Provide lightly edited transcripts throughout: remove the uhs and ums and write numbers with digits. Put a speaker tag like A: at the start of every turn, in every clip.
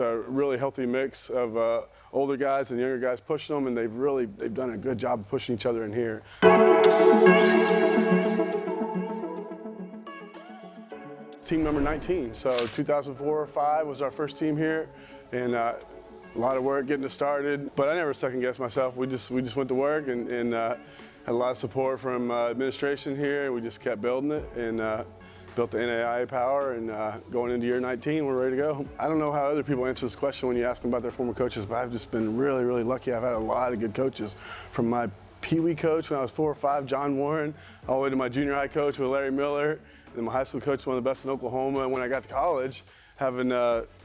A: A really healthy mix of older guys and younger guys pushing them, and they've done a good job of pushing each other in here. Team number 19. So 2004 or 5 was our first team here, and a lot of work getting it started. But I never second guessed myself. We just went to work and had a lot of support from administration here, and we just kept building it and built the NAIA power, and going into year 19, we're ready to go. I don't know how other people answer this question when you ask them about their former coaches, but I've just been really, really lucky. I've had a lot of good coaches, from my Pee Wee coach when I was 4 or 5, John Warren, all the way to my junior high coach with Larry Miller, and my high school coach, one of the best in Oklahoma. And when I got to college, having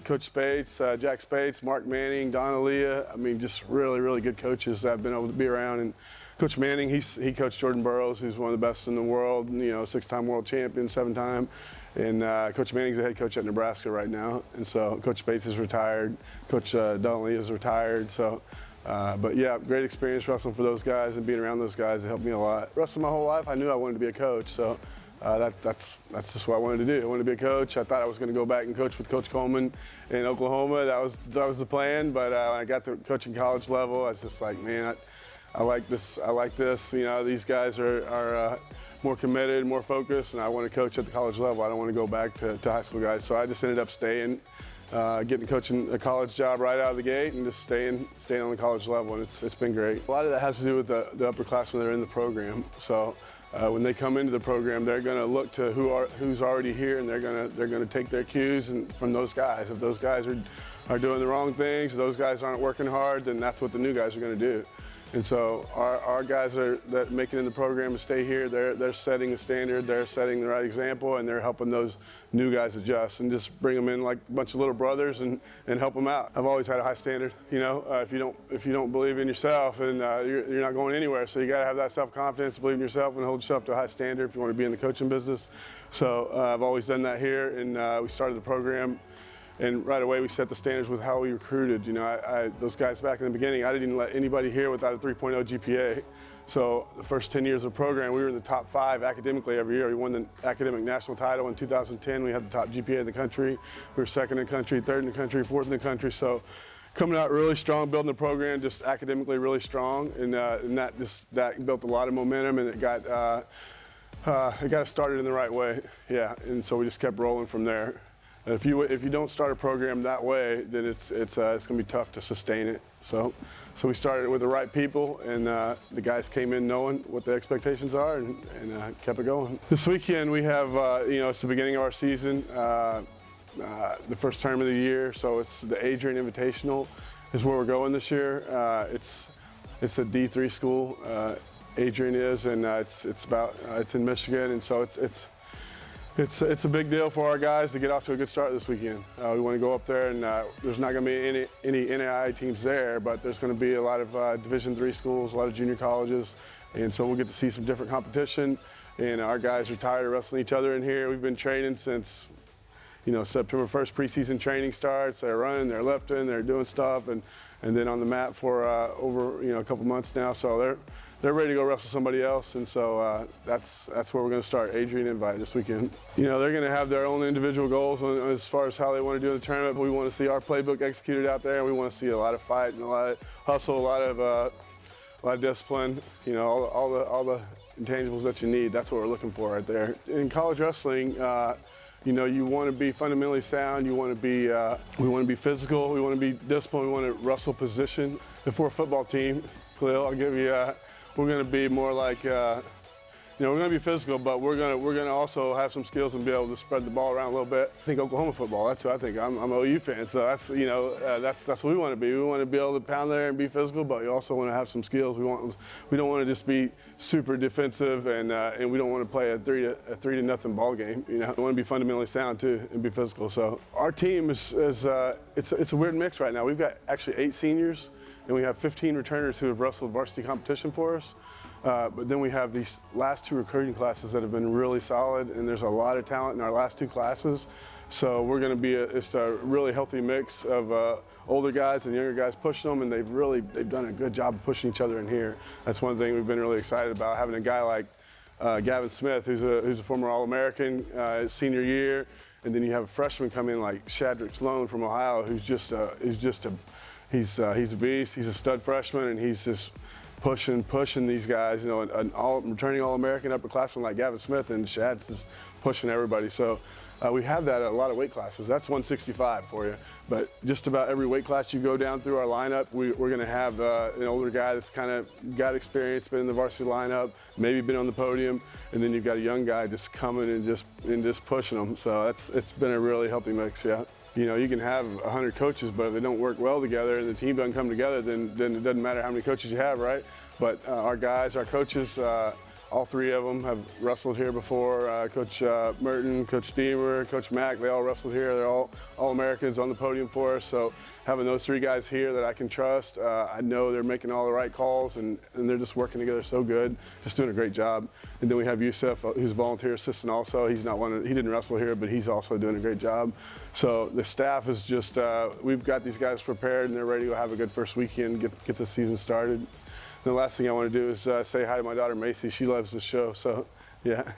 A: Coach Spates, Jack Spates, Mark Manning, Don Aaliyah, I mean, just really, really good coaches that I've been able to be around. And Coach Manning, he coached Jordan Burroughs, who's one of the best in the world, 6-time world champion, 7-time. And Coach Manning's the head coach at Nebraska right now. And so Coach Spates is retired. Coach Don Aaliyah is retired. So, but yeah, great experience wrestling for those guys and being around those guys. It helped me a lot. Wrestling my whole life, I knew I wanted to be a coach. So that's just what I wanted to do. I wanted to be a coach. I thought I was going to go back and coach with Coach Coleman in Oklahoma. That was the plan. But when I got to coaching college level, I was just like, man, I like this. I like this. These guys are more committed, more focused, and I want to coach at the college level. I don't want to go back to high school guys. So I just ended up staying, getting coaching a college job right out of the gate, and just staying on the college level. And it's been great. A lot of that has to do with the upperclassmen that are in the program. So when they come into the program, they're going to look to who's already here, and they're going to take their cues from those guys. If those guys are doing the wrong things, if those guys aren't working hard, then that's what the new guys are going to do. And so our guys that make it in the program to stay here, they're setting the standard, they're setting the right example, and they're helping those new guys adjust and just bring them in like a bunch of little brothers and help them out. I've always had a high standard. If you don't believe in yourself, and you're not going anywhere. So you got to have that self-confidence, believe in yourself, and hold yourself to a high standard if you want to be in the coaching business. So I've always done that here, and we started the program. And right away, we set the standards with how we recruited. Those guys back in the beginning, I didn't let anybody here without a 3.0 GPA. So the first 10 years of the program, we were in the top 5 academically every year. We won the academic national title in 2010. We had the top GPA in the country. We were 2nd in the country, 3rd in the country, 4th in the country. So coming out really strong, building the program just academically really strong, and that built a lot of momentum, and it got us started in the right way. Yeah, and so we just kept rolling from there. If you don't start a program that way, then it's going to be tough to sustain it. So we started with the right people, and the guys came in knowing what the expectations are, and kept it going. This weekend we have, it's the beginning of our season, the first term of the year. So it's the Adrian Invitational is where we're going this year. It's a D3 school. Adrian is, and it's in Michigan, and so it's a big deal for our guys to get off to a good start this weekend. We want to go up there, and there's not going to be any NAIA teams there, but there's going to be a lot of Division III schools, a lot of junior colleges, and so we'll get to see some different competition. And our guys are tired of wrestling each other in here. We've been training since, September 1st preseason training starts. They're running, they're lifting, they're doing stuff, and then on the mat for over a couple months now. So they're ready to go wrestle somebody else, and so that's where we're going to start. Adrian Invite this weekend. They're going to have their own individual goals as far as how they want to do in the tournament. But we want to see our playbook executed out there, and we want to see a lot of fight and a lot of hustle, a lot of discipline. All the intangibles that you need. That's what we're looking for right there. In college wrestling, you want to be fundamentally sound. We want to be physical. We want to be disciplined. We want to wrestle position. If we're a football team, Khalil, I'll give you. We're going to be more like, we're going to be physical, but we're going to also have some skills and be able to spread the ball around a little bit. I think Oklahoma football. That's what I think. I'm an OU fan, so that's what we want to be. We want to be able to pound there and be physical, but we also want to have some skills. We don't want to just be super defensive, and we don't want to play a 3-0 ball game. We want to be fundamentally sound too and be physical. So our team is it's a weird mix right now. We've got actually 8 seniors, and we have 15 returners who have wrestled varsity competition for us. But then we have these last 2 recruiting classes that have been really solid, and there's a lot of talent in our last 2 classes. So we're going to be a really healthy mix of older guys and younger guys pushing them, and they've done a good job of pushing each other in here. That's one thing we've been really excited about, having a guy like Gavin Smith, who's a former All-American, his senior year. and then you have a freshman come in like Shadrick Sloan from Ohio, he's a beast. He's a stud freshman, and he's just pushing these guys. You know, an returning All-American upperclassman like Gavin Smith, and Shad's just pushing everybody. So we have that at a lot of weight classes. That's 165 for you. But just about every weight class you go down through our lineup, we're going to have an older guy that's kind of got experience, been in the varsity lineup, maybe been on the podium, and then you've got a young guy just coming and just pushing them. So it's been a really healthy mix, yeah. You know, you can have 100 coaches, but if they don't work well together and the team doesn't come together, then it doesn't matter how many coaches you have, right? But our guys, our coaches, all three of them have wrestled here before. Coach Merton, Coach Deemer, Coach Mack, they all wrestled here. They're all Americans on the podium for us. So having those three guys here that I can trust, I know they're making all the right calls, and they're just working together so good, just doing a great job. And then we have Yusuf, who's a volunteer assistant also. He's not he didn't wrestle here, but he's also doing a great job. So the staff is just, we've got these guys prepared, and they're ready to go have a good first weekend, get the season started. The last thing I want to do is say hi to my daughter Macy. She loves this show, so yeah.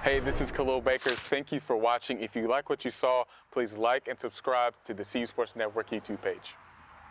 B: Hey, this is Khalil Baker. Thank you for watching. If you like what you saw, please like and subscribe to the CU Sports Network YouTube page.